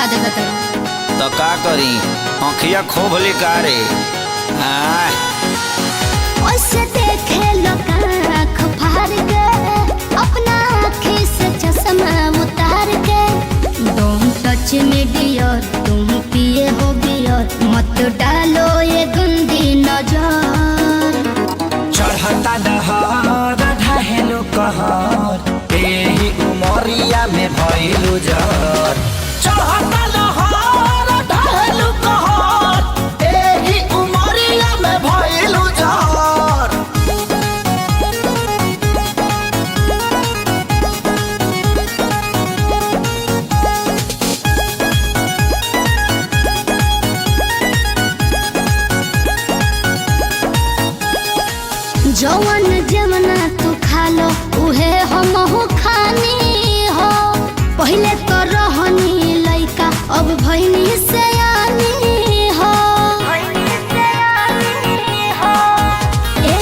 देगा तेरा। तो का करी आँखिया खोभली का रे। ओसे देखे लोग आँख फाड़ के अपना आँखी से चश्मा उतार के। तुम टच में डियर तुम पिए हो बियर मत डालो ये गंदी नजर। चढ़ता दहर ढहेलु कहर एही उमरिया में भइलु जर। चढ़ता दहर ढहेलु कहर एही उमरिया में भइलु जर। जवन जमना तू खा लो उहे हमहू खानी हो। पहले तो रहनी लइका अब भइनी सयानी हो। ए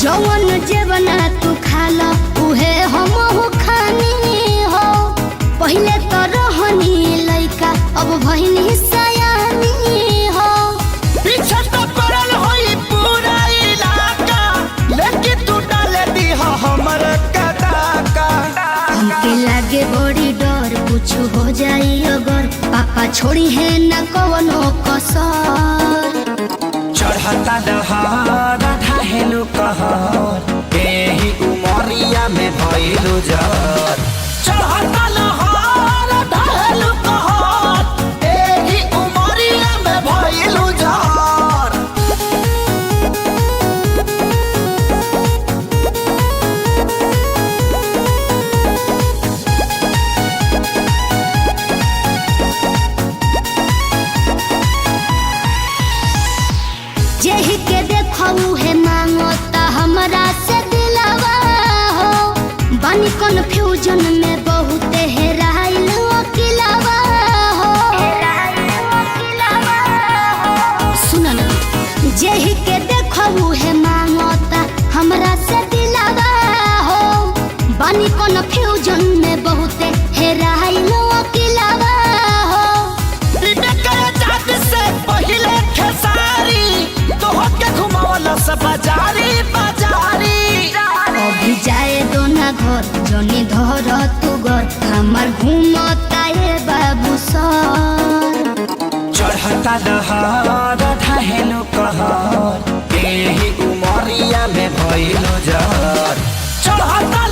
जवन जमना तू खा लो उहे हमहू खानी हो। पहले तो रहनी लइका अब भइनी सयानी हो। पीछे तो पड़ल होई पूरा इलाका लेकिन तू डाले दी हमर कदाका। हमके लागे बड़ी डर कुछ हो जाई अगर पापा छोड़ी है न कवनो कसर। चढ़ता दहर ढहेलु कहर एही उमरिया में भइलु जर। चढ़ता दहर ढहेलु कहर एही उमरिया में भइलु जर। जेही के देखऊ है मांगता हमरा से दिलावा हो। बानी कन्फ्यूजन में बहुत हेराइल अकेलावा हो। सुन ना जेही के देखऊ है मांगता हमरा से दिलावा हो। बानी कन्फ्यूजन में बहुत हेराइल अकेलावा हो। से पहिले खेसारी तोहके घुमावला से बाजारी बाजारी। अभी जाए दो ना घर जनी धर तू घर हमार घूमता ये बाबू सर। चढ़ता दहर ढहेलु कहर एही उमरिया में भइलु जर। चढ़ता